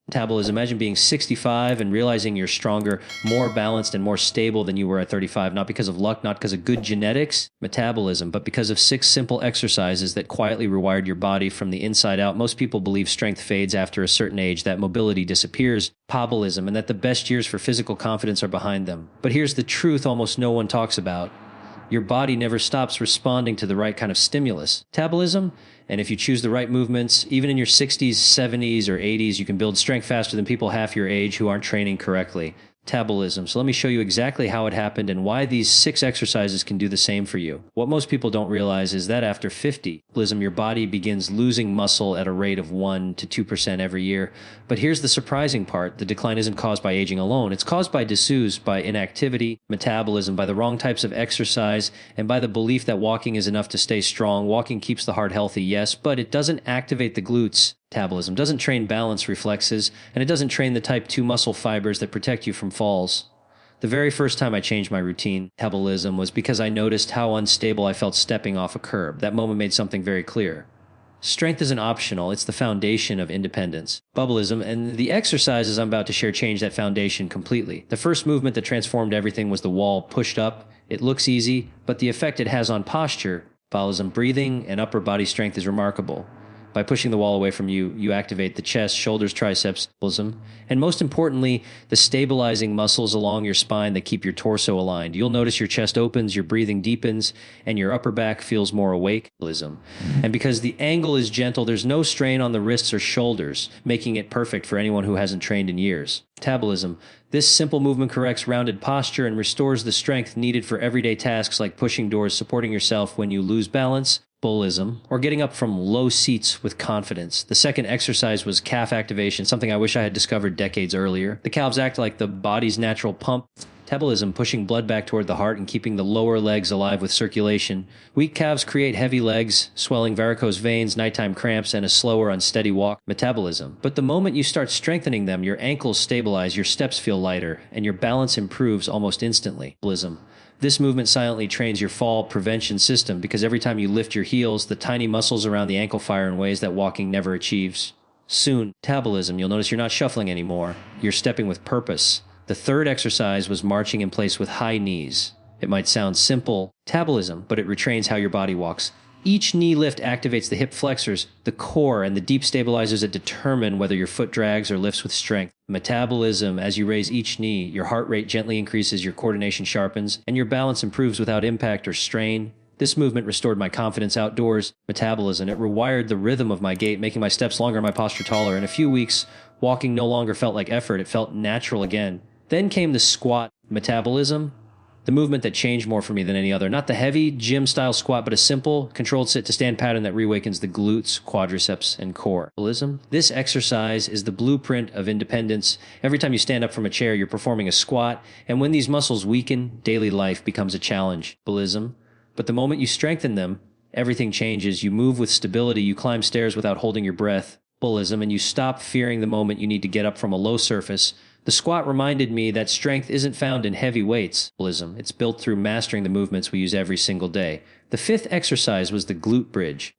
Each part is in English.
Metabolism. Imagine being 65 and realizing you're stronger, more balanced, and more stable than you were at 35, not because of luck, not because of good genetics, metabolism, but because of 6 simple exercises that quietly rewired your body from the inside out. Most people believe strength fades after a certain age, that mobility disappears, metabolism, and that the best years for physical confidence are behind them. But here's the truth almost no one talks about. Your body never stops responding to the right kind of stimulus. Metabolism, and if you choose the right movements, even in your 60s, 70s, or 80s, you can build strength faster than people half your age who aren't training correctly. Metabolism. So let me show you exactly how it happened and why these 6 exercises can do the same for you. What most people don't realize is that after 50, your body begins losing muscle at a rate of 1 to 2% every year. But here's the surprising part. The decline isn't caused by aging alone. It's caused by disuse, by inactivity, metabolism, by the wrong types of exercise, and by the belief that walking is enough to stay strong. Walking keeps the heart healthy, yes, but it doesn't activate the glutes. Metabolism doesn't train balance reflexes, and it doesn't train the type 2 muscle fibers that protect you from falls. The very first time I changed my routine, metabolism, was because I noticed how unstable I felt stepping off a curb. That moment made something very clear. Strength isn't optional, it's the foundation of independence. Bubblism, and the exercises I'm about to share change that foundation completely. The first movement that transformed everything was the wall pushed up. It looks easy, but the effect it has on posture, bubblism, breathing, and upper body strength is remarkable. By pushing the wall away from you, you activate the chest, shoulders, triceps, bosom, and most importantly, the stabilizing muscles along your spine that keep your torso aligned. You'll notice your chest opens, your breathing deepens, and your upper back feels more awake. And because the angle is gentle, there's no strain on the wrists or shoulders, making it perfect for anyone who hasn't trained in years. Metabolism. This simple movement corrects rounded posture and restores the strength needed for everyday tasks like pushing doors, supporting yourself when you lose balance, bullism, or getting up from low seats with confidence. The second exercise was calf activation, something I wish I had discovered decades earlier. The calves act like the body's natural pump. Metabolism, pushing blood back toward the heart and keeping the lower legs alive with circulation. Weak calves create heavy legs, swelling varicose veins, nighttime cramps, and a slower, unsteady walk. Metabolism. But the moment you start strengthening them, your ankles stabilize, your steps feel lighter, and your balance improves almost instantly. Metabolism. This movement silently trains your fall prevention system because every time you lift your heels, the tiny muscles around the ankle fire in ways that walking never achieves. Soon, metabolism, you'll notice you're not shuffling anymore. You're stepping with purpose. The third exercise was marching in place with high knees. It might sound simple, metabolism, but it retrains how your body walks. Each knee lift activates the hip flexors, the core, and the deep stabilizers that determine whether your foot drags or lifts with strength. Metabolism, as you raise each knee, your heart rate gently increases, your coordination sharpens, and your balance improves without impact or strain. This movement restored my confidence outdoors. Metabolism, it rewired the rhythm of my gait, making my steps longer and my posture taller. In a few weeks, walking no longer felt like effort, it felt natural again. Then came the squat. Metabolism, the movement that changed more for me than any other. Not the heavy gym-style squat, but a simple, controlled sit-to-stand pattern that reawakens the glutes, quadriceps, and core. Metabolism. This exercise is the blueprint of independence. Every time you stand up from a chair, you're performing a squat, and when these muscles weaken, daily life becomes a challenge. Metabolism. But the moment you strengthen them, everything changes. You move with stability, you climb stairs without holding your breath. Metabolism, and you stop fearing the moment you need to get up from a low surface. The squat reminded me that strength isn't found in heavy weights. It's built through mastering the movements we use every single day. The fifth exercise was the glute bridge.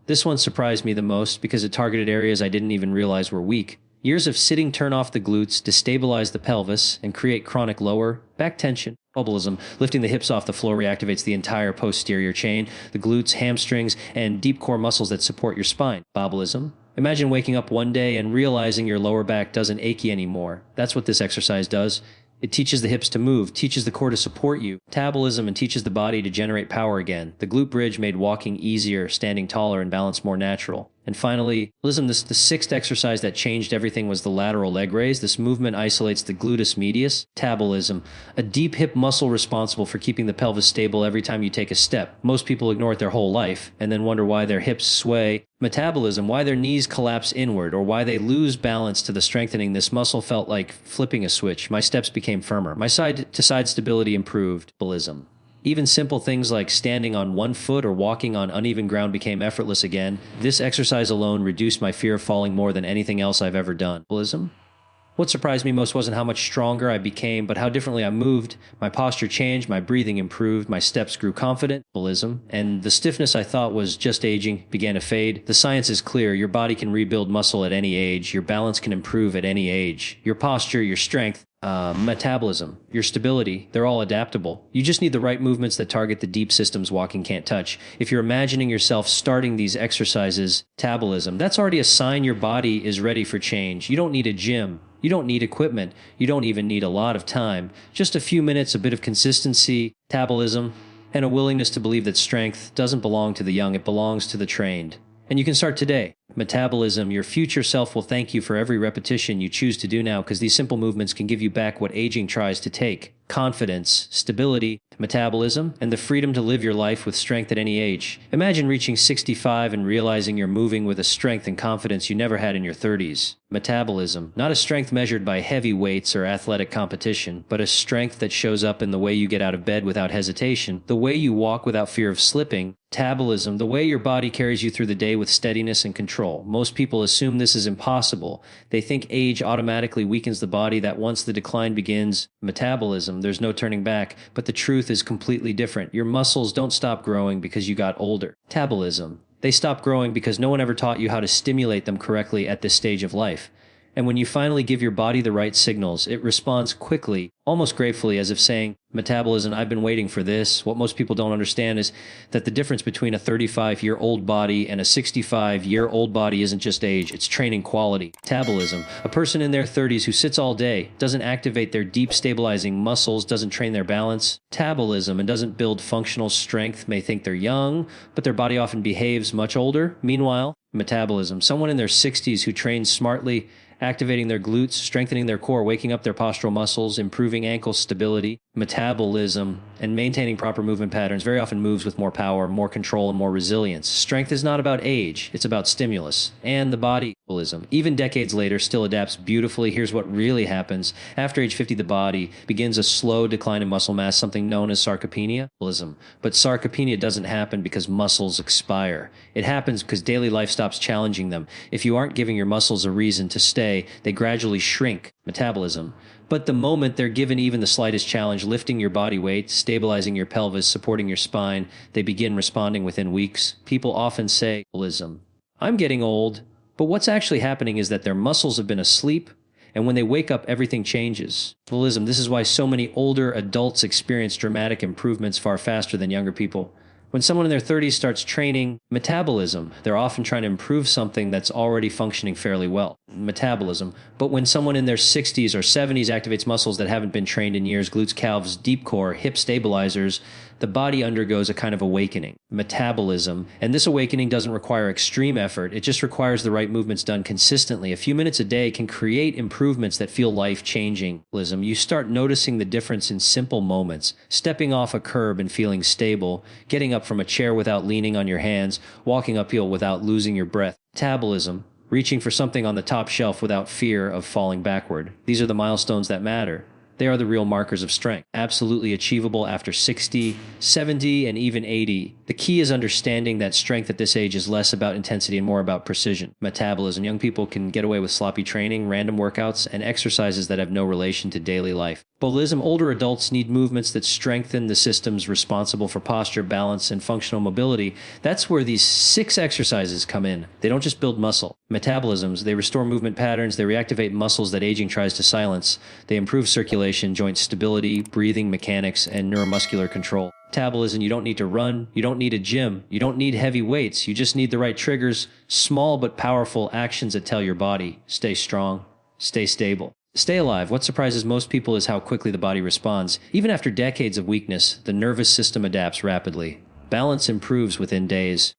This one surprised me the most because it targeted areas I didn't even realize were weak. Years of sitting turn off the glutes, destabilize the pelvis, and create chronic lower back tension. Lifting the hips off the floor reactivates the entire posterior chain, the glutes, hamstrings, and deep core muscles that support your spine. Bobulism. Imagine waking up one day and realizing your lower back doesn't ache you anymore. That's what this exercise does. It teaches the hips to move, teaches the core to support you, metabolism, and teaches the body to generate power again. The glute bridge made walking easier, standing taller, and balance more natural. And finally, the sixth exercise that changed everything was the lateral leg raise. This movement isolates the gluteus medius, metabolism, a deep hip muscle responsible for keeping the pelvis stable every time you take a step. Most people ignore it their whole life and then wonder why their hips sway. Metabolism, why their knees collapse inward, or why they lose balance to the strengthening. This muscle felt like flipping a switch. My steps became firmer. My side-to-side stability improved. Metabolism. Even simple things like standing on one foot or walking on uneven ground became effortless again. This exercise alone reduced my fear of falling more than anything else I've ever done. Metabolism. What surprised me most wasn't how much stronger I became, but how differently I moved. My posture changed, my breathing improved, my steps grew confident, and the stiffness I thought was just aging began to fade. The science is clear. Your body can rebuild muscle at any age. Your balance can improve at any age. Your posture, your strength, metabolism, your stability, they're all adaptable. You just need the right movements that target the deep systems walking can't touch. If you're imagining yourself starting these exercises, metabolism, that's already a sign your body is ready for change. You don't need a gym. You don't need equipment. You don't even need a lot of time. Just a few minutes, a bit of consistency, metabolism, and a willingness to believe that strength doesn't belong to the young, it belongs to the trained. And you can start today. Metabolism, your future self will thank you for every repetition you choose to do now, because these simple movements can give you back what aging tries to take: confidence, stability, metabolism, and the freedom to live your life with strength at any age. Imagine reaching 65 and realizing you're moving with a strength and confidence you never had in your 30s. Metabolism, not a strength measured by heavy weights or athletic competition, but a strength that shows up in the way you get out of bed without hesitation, the way you walk without fear of slipping. Metabolism, the way your body carries you through the day with steadiness and control. Most people assume this is impossible. They think age automatically weakens the body, that once the decline begins, metabolism, there's no turning back. But the truth is completely different. Your muscles don't stop growing because you got older. Metabolism, they stop growing because no one ever taught you how to stimulate them correctly at this stage of life. And when you finally give your body the right signals, it responds quickly, almost gratefully, as if saying, metabolism, I've been waiting for this. What most people don't understand is that the difference between a 35-year-old body and a 65-year-old body isn't just age, it's training quality. Metabolism, a person in their 30s who sits all day, doesn't activate their deep stabilizing muscles, doesn't train their balance. Metabolism, and doesn't build functional strength, may think they're young, but their body often behaves much older. Meanwhile, metabolism, someone in their 60s who trains smartly, activating their glutes, strengthening their core, waking up their postural muscles, improving ankle stability, metabolism, and maintaining proper movement patterns, very often moves with more power, more control, and more resilience. Strength is not about age, it's about stimulus. And the body, even decades later, still adapts beautifully. Here's what really happens. After age 50, the body begins a slow decline in muscle mass, something known as sarcopenia. But sarcopenia doesn't happen because muscles expire. It happens because daily life stops challenging them. If you aren't giving your muscles a reason to stay, they gradually shrink. Metabolism. But the moment they're given even the slightest challenge, lifting your body weight, stabilizing your pelvis, supporting your spine, they begin responding within weeks. People often say, I'm getting old. But what's actually happening is that their muscles have been asleep, and when they wake up, everything changes. This is why so many older adults experience dramatic improvements far faster than younger people. When someone in their 30s starts training metabolism, they're often trying to improve something that's already functioning fairly well. Metabolism. But when someone in their 60s or 70s activates muscles that haven't been trained in years, glutes, calves, deep core, hip stabilizers, the body undergoes a kind of awakening. Metabolism. And this awakening doesn't require extreme effort. It just requires the right movements done consistently. A few minutes a day can create improvements that feel life-changing. You start noticing the difference in simple moments. Stepping off a curb and feeling stable. Getting up from a chair without leaning on your hands. Walking uphill without losing your breath. Metabolism. Reaching for something on the top shelf without fear of falling backward. These are the milestones that matter. They are the real markers of strength, absolutely achievable after 60, 70, and even 80. The key is understanding that strength at this age is less about intensity and more about precision. Metabolism. Young people can get away with sloppy training, random workouts, and exercises that have no relation to daily life. Metabolism. Older adults need movements that strengthen the systems responsible for posture, balance, and functional mobility. That's where these 6 exercises come in. They don't just build muscle. Metabolisms. They restore movement patterns. They reactivate muscles that aging tries to silence. They improve circulation, joint stability, breathing mechanics, and neuromuscular control. Metabolism, you don't need to run, you don't need a gym, you don't need heavy weights, you just need the right triggers, small but powerful actions that tell your body, stay strong, stay stable, stay alive. What surprises most people is how quickly the body responds. Even after decades of weakness, the nervous system adapts rapidly. Balance improves within days.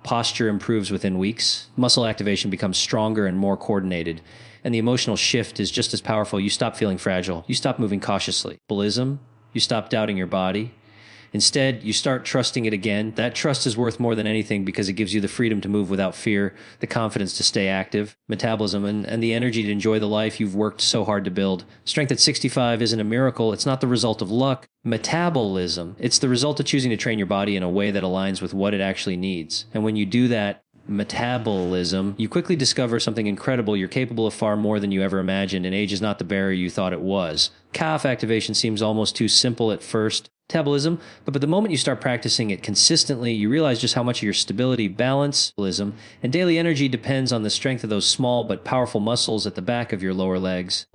Posture improves within weeks. Muscle activation becomes stronger and more coordinated. And the emotional shift is just as powerful. You stop feeling fragile. You stop moving cautiously. You stop doubting your body. Instead, you start trusting it again. That trust is worth more than anything because it gives you the freedom to move without fear, the confidence to stay active, metabolism, and the energy to enjoy the life you've worked so hard to build. Strength at 65 isn't a miracle. It's not the result of luck. Metabolism, it's the result of choosing to train your body in a way that aligns with what it actually needs. And when you do that, Metabolism. You quickly discover something incredible. You're capable of far more than you ever imagined, and age is not the barrier you thought it was. Calf activation seems almost too simple at first. Metabolism, but the moment you start practicing it consistently, you realize just how much of your stability, balance, and daily energy depends on the strength of those small but powerful muscles at the back of your lower legs.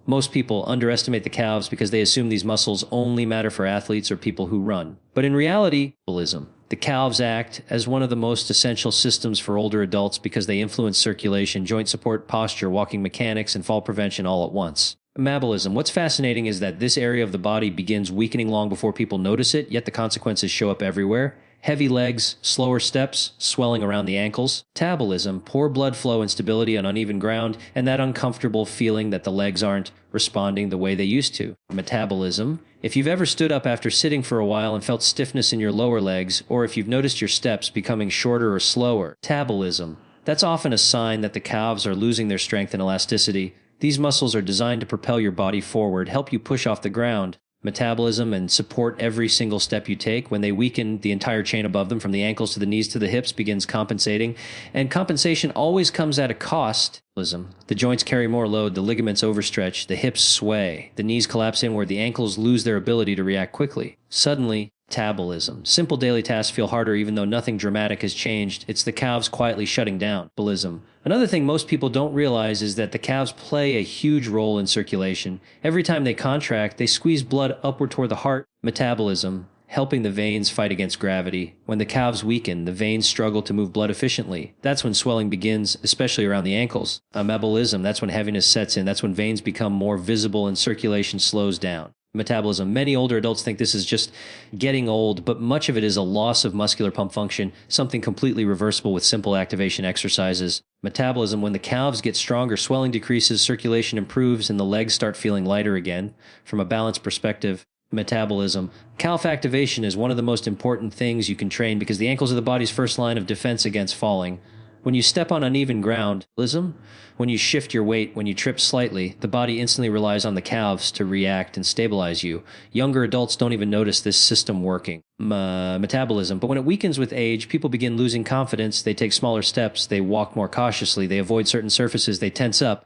Most people underestimate the calves because they assume these muscles only matter for athletes or people who run. But in reality, the calves act as one of the most essential systems for older adults because they influence circulation, joint support, posture, walking mechanics, and fall prevention all at once. Metabolism. What's fascinating is that this area of the body begins weakening long before people notice it, yet the consequences show up everywhere. Heavy legs, slower steps, swelling around the ankles. Metabolism, poor blood flow, instability on uneven ground, and that uncomfortable feeling that the legs aren't responding the way they used to. Metabolism. If you've ever stood up after sitting for a while and felt stiffness in your lower legs, or if you've noticed your steps becoming shorter or slower. Metabolism. That's often a sign that the calves are losing their strength and elasticity. These muscles are designed to propel your body forward, help you push off the ground. Metabolism and support every single step you take. When they weaken, the entire chain above them, from the ankles to the knees to the hips, begins compensating. And compensation always comes at a cost. The joints carry more load, the ligaments overstretch, the hips sway, the knees collapse inward, the ankles lose their ability to react quickly. Suddenly, metabolism. Simple daily tasks feel harder even though nothing dramatic has changed. It's the calves quietly shutting down. Metabolism. Another thing most people don't realize is that the calves play a huge role in circulation. Every time they contract, they squeeze blood upward toward the heart. Metabolism. Helping the veins fight against gravity. When the calves weaken, the veins struggle to move blood efficiently. That's when swelling begins, especially around the ankles. Metabolism. That's when heaviness sets in. That's when veins become more visible and circulation slows down. Metabolism. Many older adults think this is just getting old, but much of it is a loss of muscular pump function, something completely reversible with simple activation exercises. Metabolism. When the calves get stronger, swelling decreases, circulation improves, and the legs start feeling lighter again. From a balance perspective, metabolism. Calf activation is one of the most important things you can train because the ankles are the body's first line of defense against falling. When you step on uneven ground, when you shift your weight, when you trip slightly, the body instantly relies on the calves to react and stabilize you. Younger adults don't even notice this system working. Metabolism. But when it weakens with age, people begin losing confidence. They take smaller steps. They walk more cautiously. They avoid certain surfaces. They tense up.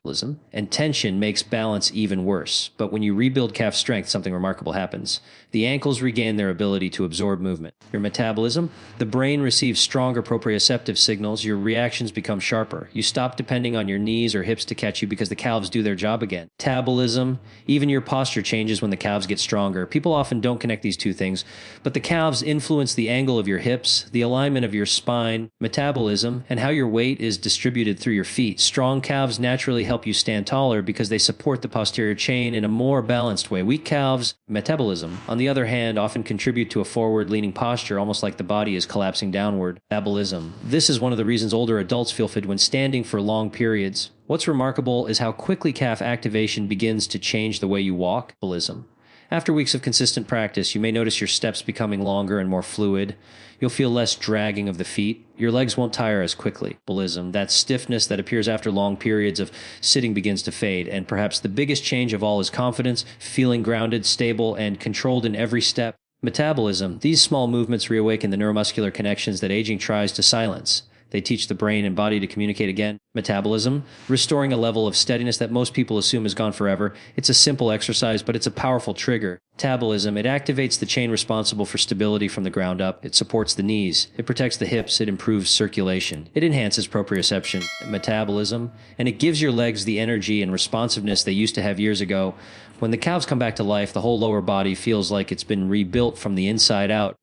And tension makes balance even worse. But when you rebuild calf strength, something remarkable happens. The ankles regain their ability to absorb movement. Your metabolism. The brain receives stronger proprioceptive signals. Your reactions become sharper. You stop depending on your knees or hips to catch you because the calves do their job again. Metabolism. Even your posture changes when the calves get stronger. People often don't connect these two things, but the calves influence the angle of your hips, the alignment of your spine, metabolism, and how your weight is distributed through your feet. Strong calves naturally help you stand taller because they support the posterior chain in a more balanced way. Weak calves, metabolism, on the other hand, often contribute to a forward-leaning posture, almost like the body is collapsing downward. Metabolism. This is one of the reasons older adults feel fit when standing for long periods. What's remarkable is how quickly calf activation begins to change the way you walk. Metabolism. After weeks of consistent practice, you may notice your steps becoming longer and more fluid. You'll feel less dragging of the feet. Your legs won't tire as quickly. Metabolism. That stiffness that appears after long periods of sitting begins to fade. And perhaps the biggest change of all is confidence, feeling grounded, stable, and controlled in every step. Metabolism. These small movements reawaken the neuromuscular connections that aging tries to silence. They teach the brain and body to communicate again. Metabolism, restoring a level of steadiness that most people assume is gone forever. It's a simple exercise, but it's a powerful trigger. Metabolism, it activates the chain responsible for stability from the ground up. It supports the knees. It protects the hips. It improves circulation. It enhances proprioception. Metabolism, and it gives your legs the energy and responsiveness they used to have years ago. When the calves come back to life, the whole lower body feels like it's been rebuilt from the inside out.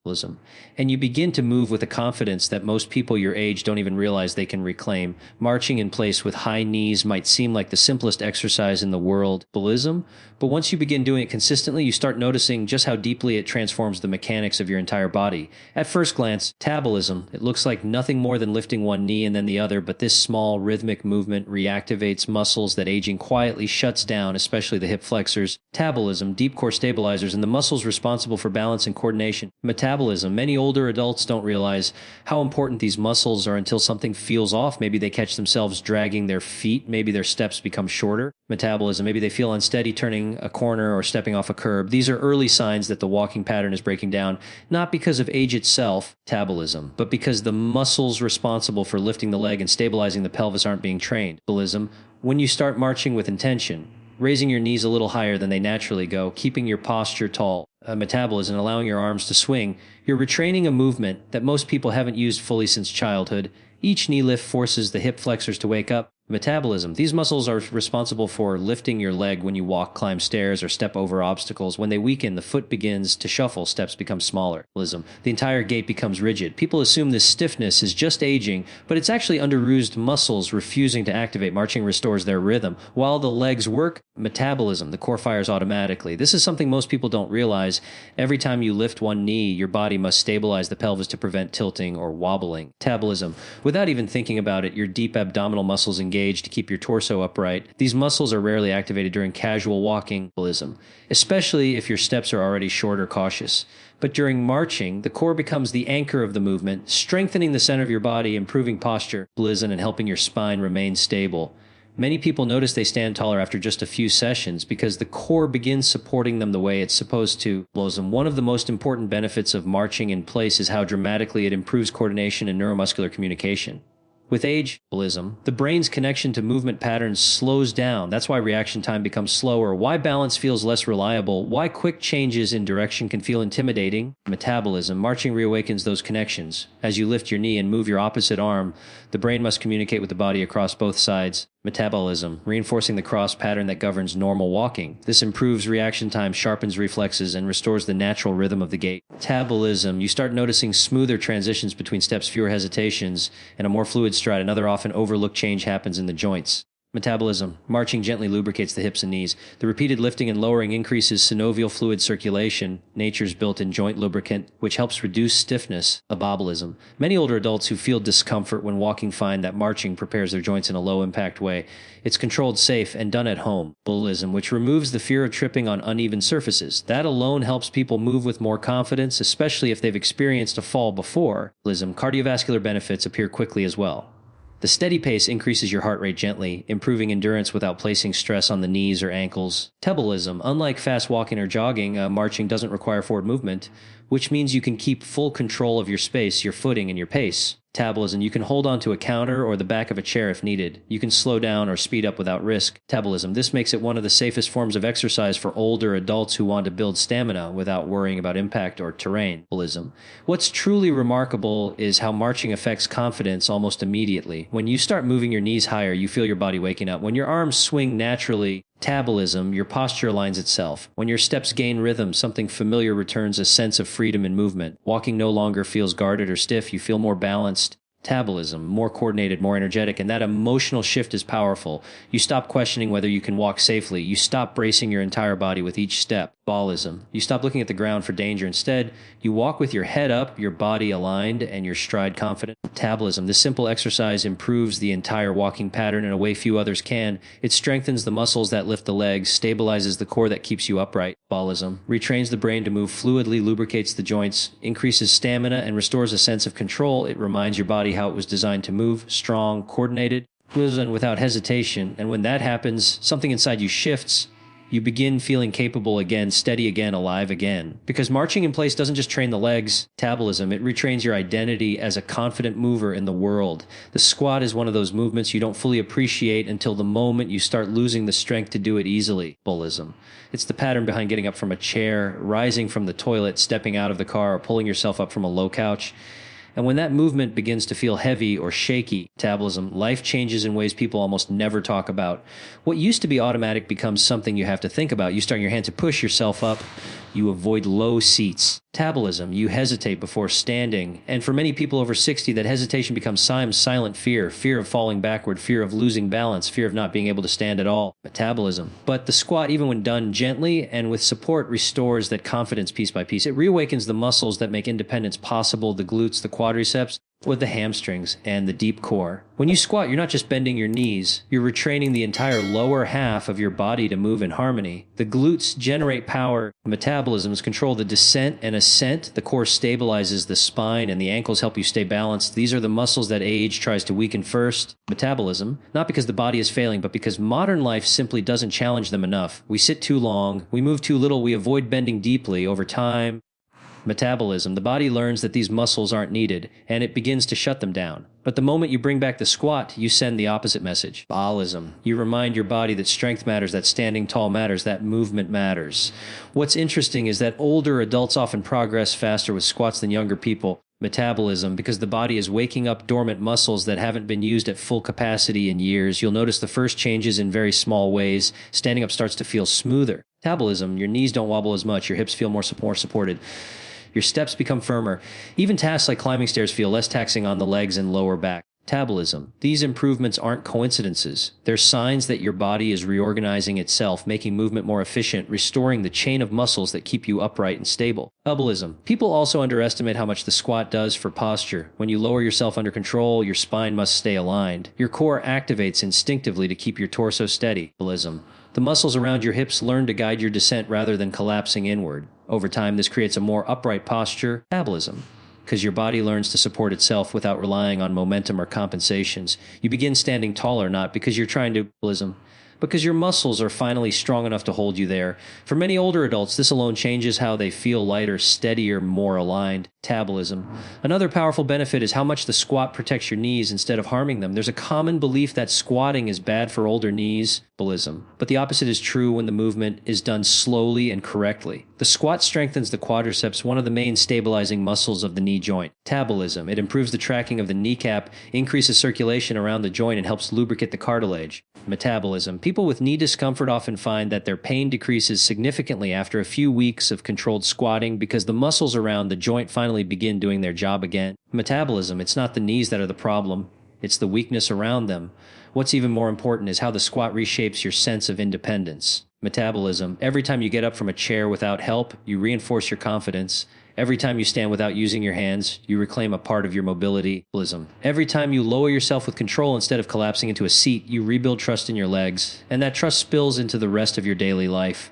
And you begin to move with a confidence that most people your age don't even realize they can reclaim. Marching in place with high knees might seem like the simplest exercise in the world. But once you begin doing it consistently, you start noticing just how deeply it transforms the mechanics of your entire body. At first glance, metabolism, it looks like nothing more than lifting one knee and then the other, but this small rhythmic movement reactivates muscles that aging quietly shuts down, especially the hip flexors. Metabolism, deep core stabilizers, and the muscles responsible for balance and coordination. Metabolism, many older adults don't realize how important these muscles are until something feels off. Maybe they catch themselves dragging their feet. Maybe their steps become shorter. Metabolism. Maybe they feel unsteady turning a corner or stepping off a curb. These are early signs that the walking pattern is breaking down, not because of age itself, metabolism, but because the muscles responsible for lifting the leg and stabilizing the pelvis aren't being trained. Metabolism. When you start marching with intention, raising your knees a little higher than they naturally go, keeping your posture tall, metabolism, allowing your arms to swing, you're retraining a movement that most people haven't used fully since childhood. Each knee lift forces the hip flexors to wake up. Metabolism. These muscles are responsible for lifting your leg when you walk, climb stairs, or step over obstacles. When they weaken, the foot begins to shuffle, steps become smaller. The entire gait becomes rigid. People assume this stiffness is just aging, but it's actually underused muscles refusing to activate. Marching restores their rhythm. While the legs work, metabolism, the core fires automatically. This is something most people don't realize. Every time you lift one knee, your body must stabilize the pelvis to prevent tilting or wobbling. Metabolism. Without even thinking about it, your deep abdominal muscles engage to keep your torso upright. These muscles are rarely activated during casual walking, especially if your steps are already short or cautious. But during marching, the core becomes the anchor of the movement, strengthening the center of your body, improving posture, and helping your spine remain stable. Many people notice they stand taller after just a few sessions because the core begins supporting them the way it's supposed to. One of the most important benefits of marching in place is how dramatically it improves coordination and neuromuscular communication. With age, the brain's connection to movement patterns slows down. That's why reaction time becomes slower, why balance feels less reliable, why quick changes in direction can feel intimidating. Metabolism. Marching reawakens those connections. As you lift your knee and move your opposite arm, the brain must communicate with the body across both sides. Metabolism. Reinforcing the cross pattern that governs normal walking. This improves reaction time, sharpens reflexes, and restores the natural rhythm of the gait. Metabolism. You start noticing smoother transitions between steps, fewer hesitations, and a more fluid stride. Another often overlooked change happens in the joints. Metabolism. Marching gently lubricates the hips and knees. The repeated lifting and lowering increases synovial fluid circulation, nature's built-in joint lubricant, which helps reduce stiffness. Metabolism. Many older adults who feel discomfort when walking find that marching prepares their joints in a low-impact way. It's controlled, safe, and done at home. Metabolism, which removes the fear of tripping on uneven surfaces. That alone helps people move with more confidence, especially if they've experienced a fall before. Cardiovascular benefits appear quickly as well. The steady pace increases your heart rate gently, improving endurance without placing stress on the knees or ankles. Metabolism. Unlike fast walking or jogging, marching doesn't require forward movement, which means you can keep full control of your space, your footing, and your pace. Metabolism. You can hold onto a counter or the back of a chair if needed. You can slow down or speed up without risk. Metabolism. This makes it one of the safest forms of exercise for older adults who want to build stamina without worrying about impact or terrain. Metabolism. What's truly remarkable is how marching affects confidence almost immediately. When you start moving your knees higher, you feel your body waking up. When your arms swing naturally, metabolism, your posture aligns itself. When your steps gain rhythm, something familiar returns, a sense of freedom and movement. Walking no longer feels guarded or stiff. You feel more balanced. Metabolism, more coordinated, more energetic, and that emotional shift is powerful. You stop questioning whether you can walk safely. You stop bracing your entire body with each step. Ballism. You stop looking at the ground for danger. Instead, you walk with your head up, your body aligned, and your stride confident. Metabolism. This simple exercise improves the entire walking pattern in a way few others can. It strengthens the muscles that lift the legs, stabilizes the core that keeps you upright. Ballism. Retrains the brain to move fluidly, lubricates the joints, increases stamina, and restores a sense of control. It reminds your body how it was designed to move, strong, coordinated, and without hesitation. And when that happens, something inside you shifts. You begin feeling capable again, steady again, alive again. Because marching in place doesn't just train the legs, metabolism, it retrains your identity as a confident mover in the world. The squat is one of those movements you don't fully appreciate until the moment you start losing the strength to do it easily. Metabolism. It's the pattern behind getting up from a chair, rising from the toilet, stepping out of the car, or pulling yourself up from a low couch. And when that movement begins to feel heavy or shaky, metabolism, life changes in ways people almost never talk about. What used to be automatic becomes something you have to think about. You start your hand to push yourself up. You avoid low seats. Metabolism, you hesitate before standing. And for many people over 60, that hesitation becomes silent fear. Fear of falling backward, fear of losing balance, fear of not being able to stand at all. Metabolism. But the squat, even when done gently and with support, restores that confidence piece by piece. It reawakens the muscles that make independence possible, the glutes, the quadriceps. with the hamstrings and the deep core. When you squat, you're not just bending your knees, you're retraining the entire lower half of your body to move in harmony. The glutes generate power, metabolisms control the descent and ascent, the core stabilizes the spine, and the ankles help you stay balanced. These are the muscles that age tries to weaken first. Metabolism, not because the body is failing, but because modern life simply doesn't challenge them enough. We sit too long, we move too little, we avoid bending deeply. Over time, metabolism, the body learns that these muscles aren't needed, and it begins to shut them down. But the moment you bring back the squat, you send the opposite message. Ballism. You remind your body that strength matters, that standing tall matters, that movement matters. What's interesting is that older adults often progress faster with squats than younger people. Metabolism, because the body is waking up dormant muscles that haven't been used at full capacity in years. You'll notice the first changes in very small ways. Standing up starts to feel smoother. Metabolism, your knees don't wobble as much, your hips feel more supported. Your steps become firmer. Even tasks like climbing stairs feel less taxing on the legs and lower back. Metabolism. These improvements aren't coincidences. They're signs that your body is reorganizing itself, making movement more efficient, restoring the chain of muscles that keep you upright and stable. Metabolism. People also underestimate how much the squat does for posture. When you lower yourself under control, your spine must stay aligned. Your core activates instinctively to keep your torso steady. Metabolism. The muscles around your hips learn to guide your descent rather than collapsing inward. Over time, this creates a more upright posture. Metabolism. Because your body learns to support itself without relying on momentum or compensations. You begin standing taller not because you're trying to metabolism, because your muscles are finally strong enough to hold you there. For many older adults, this alone changes how they feel lighter, steadier, more aligned. Metabolism. Another powerful benefit is how much the squat protects your knees instead of harming them. There's a common belief that squatting is bad for older knees. Metabolism. But the opposite is true when the movement is done slowly and correctly. The squat strengthens the quadriceps, one of the main stabilizing muscles of the knee joint. Metabolism. It improves the tracking of the kneecap, increases circulation around the joint, and helps lubricate the cartilage. Metabolism. People with knee discomfort often find that their pain decreases significantly after a few weeks of controlled squatting because the muscles around the joint finally begin doing their job again. Metabolism. It's not the knees that are the problem. It's the weakness around them. What's even more important is how the squat reshapes your sense of independence. Metabolism. Every time you get up from a chair without help, you reinforce your confidence. Every time you stand without using your hands, you reclaim a part of your mobility. Metabolism. Every time you lower yourself with control instead of collapsing into a seat, you rebuild trust in your legs, and that trust spills into the rest of your daily life.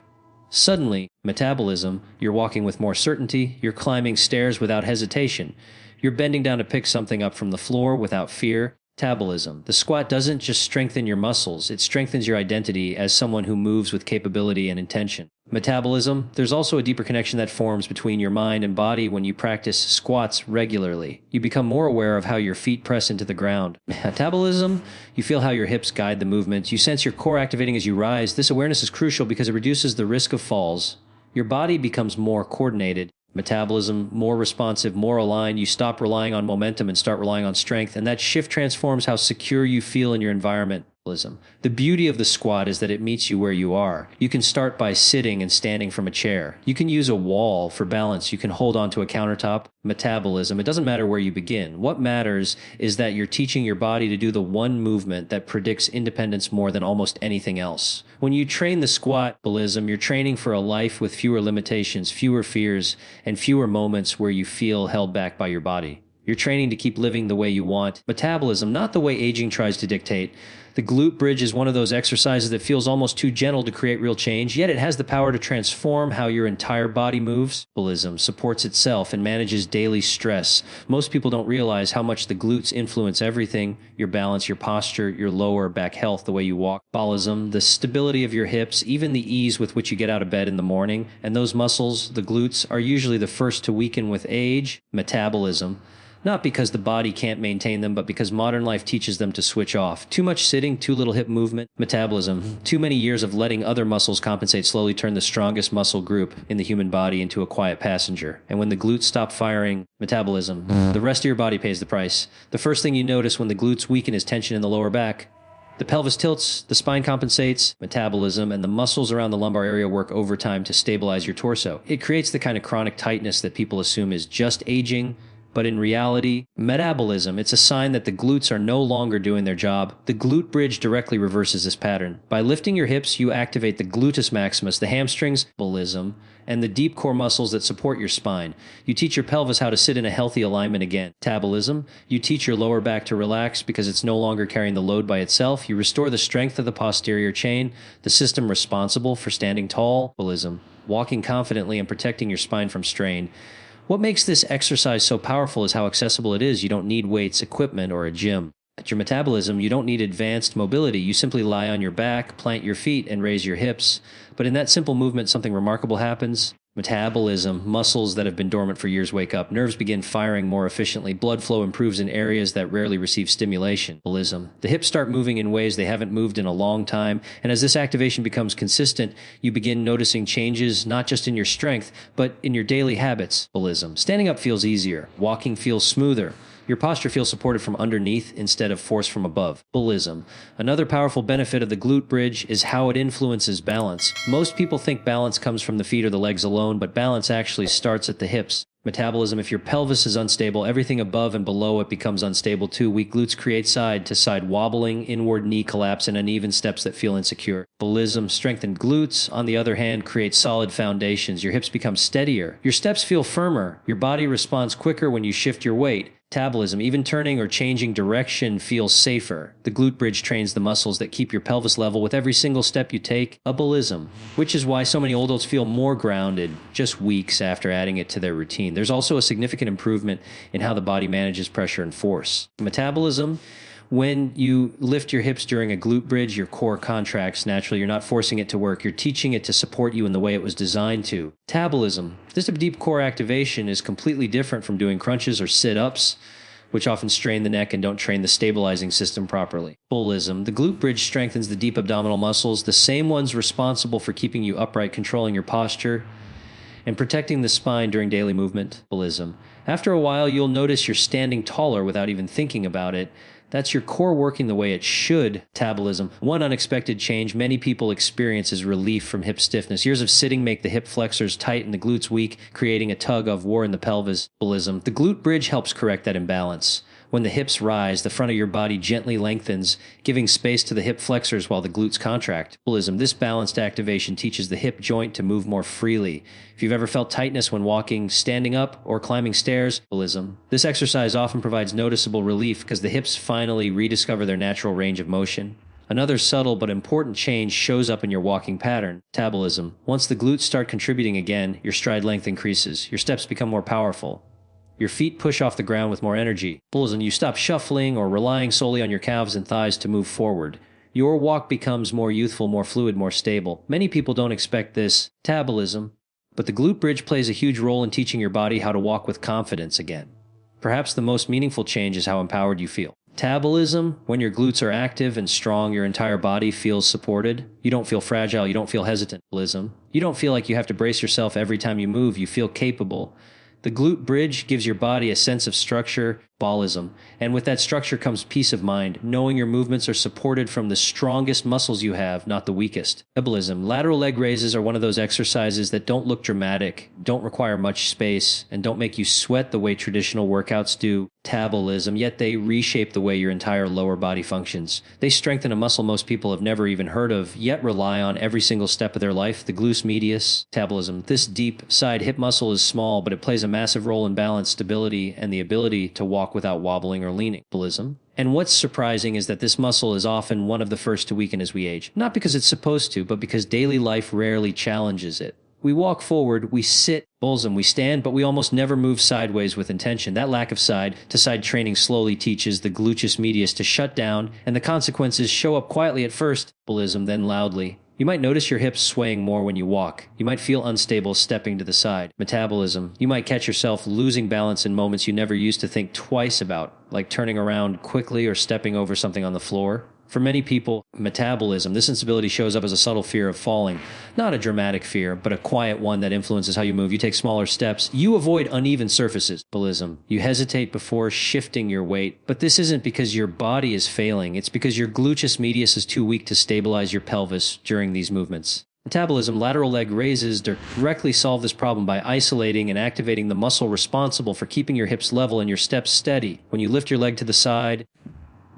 Suddenly, metabolism, you're walking with more certainty, you're climbing stairs without hesitation, you're bending down to pick something up from the floor without fear. Metabolism. The squat doesn't just strengthen your muscles, it strengthens your identity as someone who moves with capability and intention. Metabolism. There's also a deeper connection that forms between your mind and body when you practice squats regularly. You become more aware of how your feet press into the ground. Metabolism. You feel how your hips guide the movements. You sense your core activating as you rise. This awareness is crucial because it reduces the risk of falls. Your body becomes more coordinated. Metabolism, more responsive, more aligned. You stop relying on momentum and start relying on strength, and that shift transforms how secure you feel in your environment. The beauty of the squat is that it meets you where you are. You can start by sitting and standing from a chair. You can use a wall for balance. You can hold onto a countertop. Metabolism, it doesn't matter where you begin. What matters is that you're teaching your body to do the one movement that predicts independence more than almost anything else. When you train the squat, you're training for a life with fewer limitations, fewer fears, and fewer moments where you feel held back by your body. You're training to keep living the way you want. Metabolism, not the way aging tries to dictate. The glute bridge is one of those exercises that feels almost too gentle to create real change, yet it has the power to transform how your entire body moves. Metabolism supports itself and manages daily stress. Most people don't realize how much the glutes influence everything: your balance, your posture, your lower back health, the way you walk. Metabolism, the stability of your hips, even the ease with which you get out of bed in the morning. And those muscles, the glutes, are usually the first to weaken with age. Metabolism. Not because the body can't maintain them, but because modern life teaches them to switch off. Too much sitting, too little hip movement. Metabolism. Too many years of letting other muscles compensate slowly turn the strongest muscle group in the human body into a quiet passenger. And when the glutes stop firing, metabolism, the rest of your body pays the price. The first thing you notice when the glutes weaken is tension in the lower back. The pelvis tilts, the spine compensates, metabolism, and the muscles around the lumbar area work overtime to stabilize your torso. It creates the kind of chronic tightness that people assume is just aging, But in reality, metabolism, it's a sign that the glutes are no longer doing their job. The glute bridge directly reverses this pattern. By lifting your hips, you activate the gluteus maximus, the hamstrings, metabolism, and the deep core muscles that support your spine. You teach your pelvis how to sit in a healthy alignment again. Metabolism, you teach your lower back to relax because it's no longer carrying the load by itself. You restore the strength of the posterior chain, the system responsible for standing tall. Metabolism, walking confidently and protecting your spine from strain. What makes this exercise so powerful is how accessible it is. You don't need weights, equipment, or a gym. At your metabolism, you don't need advanced mobility. You simply lie on your back, plant your feet, and raise your hips. But in that simple movement, something remarkable happens. Metabolism, muscles that have been dormant for years wake up. Nerves begin firing more efficiently. Blood flow improves in areas that rarely receive stimulation. Metabolism. The hips start moving in ways they haven't moved in a long time. And as this activation becomes consistent, you begin noticing changes not just in your strength, but in your daily habits. Metabolism. Standing up feels easier. Walking feels smoother. Your posture feels supported from underneath instead of forced from above. Metabolism. Another powerful benefit of the glute bridge is how it influences balance. Most people think balance comes from the feet or the legs alone, but balance actually starts at the hips. Metabolism, if your pelvis is unstable, everything above and below it becomes unstable too. Weak glutes create side-to-side wobbling, inward knee collapse, and uneven steps that feel insecure. Metabolism, strengthened glutes, on the other hand, create solid foundations. Your hips become steadier. Your steps feel firmer. Your body responds quicker when you shift your weight. Metabolism, even turning or changing direction feels safer. The glute bridge trains the muscles that keep your pelvis level with every single step you take. Metabolism, which is why so many old adults feel more grounded just weeks after adding it to their routine. There's also a significant improvement in how the body manages pressure and force. Metabolism, when you lift your hips during a glute bridge, your core contracts naturally. You're not forcing it to work. You're teaching it to support you in the way it was designed to. Metabolism. This deep core activation is completely different from doing crunches or sit-ups, which often strain the neck and don't train the stabilizing system properly. Metabolism. The glute bridge strengthens the deep abdominal muscles, the same ones responsible for keeping you upright, controlling your posture, and protecting the spine during daily movement. Metabolism. After a while, you'll notice you're standing taller without even thinking about it. That's your core working the way it should. Metabolism. One unexpected change many people experience is relief from hip stiffness. Years of sitting make the hip flexors tight and the glutes weak, creating a tug of war in the pelvis. Metabolism. The glute bridge helps correct that imbalance. When the hips rise, the front of your body gently lengthens, giving space to the hip flexors while the glutes contract. Metabolism. This balanced activation teaches the hip joint to move more freely. If you've ever felt tightness when walking, standing up, or climbing stairs, metabolism. This exercise often provides noticeable relief because the hips finally rediscover their natural range of motion. Another subtle but important change shows up in your walking pattern. Metabolism. Once the glutes start contributing again, your stride length increases. Your steps become more powerful. Your feet push off the ground with more energy. Metabolism. You stop shuffling or relying solely on your calves and thighs to move forward. Your walk becomes more youthful, more fluid, more stable. Many people don't expect this. Metabolism. But the glute bridge plays a huge role in teaching your body how to walk with confidence again. Perhaps the most meaningful change is how empowered you feel. Metabolism, when your glutes are active and strong, your entire body feels supported. You don't feel fragile, you don't feel hesitant. Metabolism. You don't feel like you have to brace yourself every time you move, you feel capable. The glute bridge gives your body a sense of structure, metabolism, and with that structure comes peace of mind, knowing your movements are supported from the strongest muscles you have, not the weakest. Metabolism. Lateral leg raises are one of those exercises that don't look dramatic, don't require much space, and don't make you sweat the way traditional workouts do. Metabolism, yet they reshape the way your entire lower body functions. They strengthen a muscle most people have never even heard of, yet rely on every single step of their life, the glutes medius. Metabolism. This deep side hip muscle is small, but it plays a massive role in balance, stability, and the ability to walk without wobbling or leaning. Metabolism. And what's surprising is that this muscle is often one of the first to weaken as we age. Not because it's supposed to, but because daily life rarely challenges it. We walk forward, we sit, metabolism, we stand, but we almost never move sideways with intention. That lack of side-to-side training slowly teaches the gluteus medius to shut down, and the consequences show up quietly at first, metabolism, then loudly. You might notice your hips swaying more when you walk. You might feel unstable stepping to the side. Metabolism. You might catch yourself losing balance in moments you never used to think twice about, like turning around quickly or stepping over something on the floor. For many people, metabolism, this instability shows up as a subtle fear of falling. Not a dramatic fear, but a quiet one that influences how you move. You take smaller steps. You avoid uneven surfaces. Metabolism. You hesitate before shifting your weight. But this isn't because your body is failing. It's because your gluteus medius is too weak to stabilize your pelvis during these movements. Metabolism, lateral leg raises directly solve this problem by isolating and activating the muscle responsible for keeping your hips level and your steps steady. When you lift your leg to the side,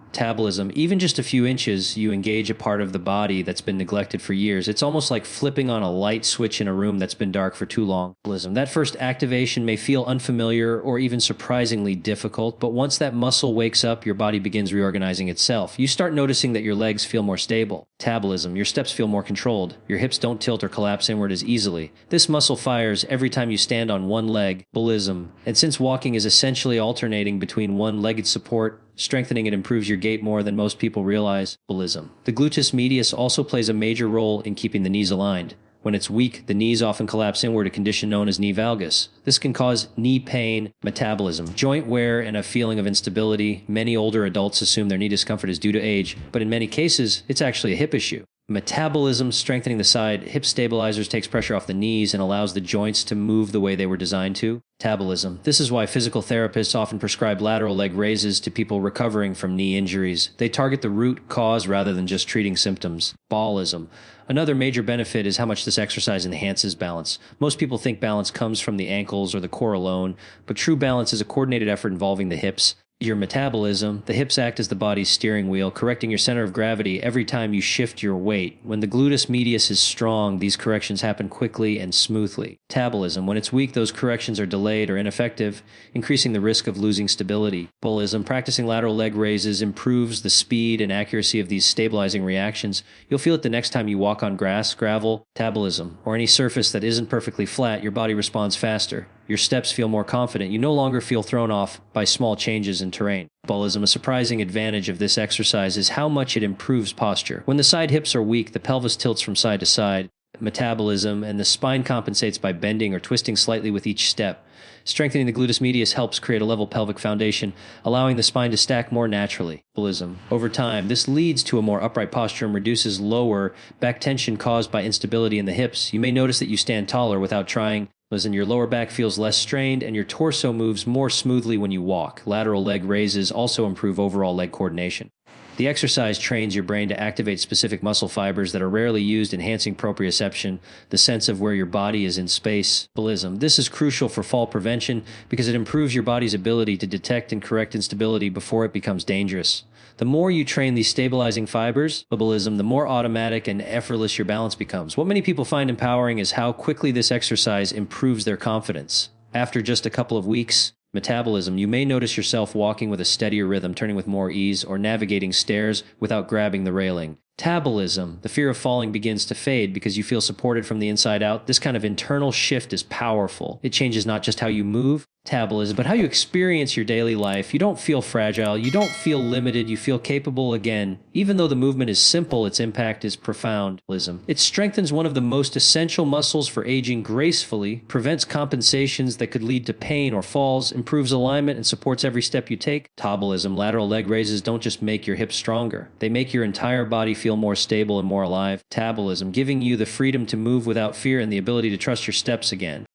metabolism, even just a few inches, you engage a part of the body that's been neglected for years. It's almost like flipping on a light switch in a room that's been dark for too long. That first activation may feel unfamiliar or even surprisingly difficult, but once that muscle wakes up, your body begins reorganizing itself. You start noticing that your legs feel more stable. Metabolism, your steps feel more controlled. Your hips don't tilt or collapse inward as easily. This muscle fires every time you stand on one leg. Metabolism, and since walking is essentially alternating between one-legged support, strengthening it improves your gait more than most people realize. Metabolism. The gluteus medius also plays a major role in keeping the knees aligned. When it's weak, the knees often collapse inward, a condition known as knee valgus. This can cause knee pain, metabolism, joint wear, and a feeling of instability. Many older adults assume their knee discomfort is due to age, but in many cases, it's actually a hip issue. Metabolism, strengthening the side hip stabilizers, takes pressure off the knees and allows the joints to move the way they were designed to. Metabolism. This is why physical therapists often prescribe lateral leg raises to people recovering from knee injuries. They target the root cause rather than just treating symptoms. Ballism. Another major benefit is how much this exercise enhances balance. Most people think balance comes from the ankles or the core alone, but true balance is a coordinated effort involving the hips. Your metabolism, the hips act as the body's steering wheel, correcting your center of gravity every time you shift your weight. When the gluteus medius is strong, these corrections happen quickly and smoothly. Metabolism, when it's weak, those corrections are delayed or ineffective, increasing the risk of losing stability. Ballism, practicing lateral leg raises improves the speed and accuracy of these stabilizing reactions. You'll feel it the next time you walk on grass, gravel. Metabolism, or any surface that isn't perfectly flat, your body responds faster. Your steps feel more confident. You no longer feel thrown off by small changes in terrain. Ballism, a surprising advantage of this exercise is how much it improves posture. When the side hips are weak, the pelvis tilts from side to side. Metabolism, and the spine compensates by bending or twisting slightly with each step. Strengthening the gluteus medius helps create a level pelvic foundation, allowing the spine to stack more naturally. Ballism. Over time, this leads to a more upright posture and reduces lower back tension caused by instability in the hips. You may notice that you stand taller without trying. Listen, your lower back feels less strained and your torso moves more smoothly when you walk. Lateral leg raises also improve overall leg coordination. The exercise trains your brain to activate specific muscle fibers that are rarely used, enhancing proprioception, the sense of where your body is in space. Ballism. This is crucial for fall prevention because it improves your body's ability to detect and correct instability before it becomes dangerous. The more you train these stabilizing fibers, ballism, the more automatic and effortless your balance becomes. What many people find empowering is how quickly this exercise improves their confidence. After just a couple of weeks, metabolism, you may notice yourself walking with a steadier rhythm, turning with more ease, or navigating stairs without grabbing the railing. Metabolism, the fear of falling begins to fade because you feel supported from the inside out. This kind of internal shift is powerful. It changes not just how you move, metabolism, but how you experience your daily life. You don't feel fragile. You don't feel limited. You feel capable again. Even though the movement is simple, its impact is profound. It strengthens one of the most essential muscles for aging gracefully, prevents compensations that could lead to pain or falls, improves alignment, and supports every step you take. Metabolism, lateral leg raises don't just make your hips stronger. They make your entire body feel more stable and more alive. Metabolism, giving you the freedom to move without fear and the ability to trust your steps again.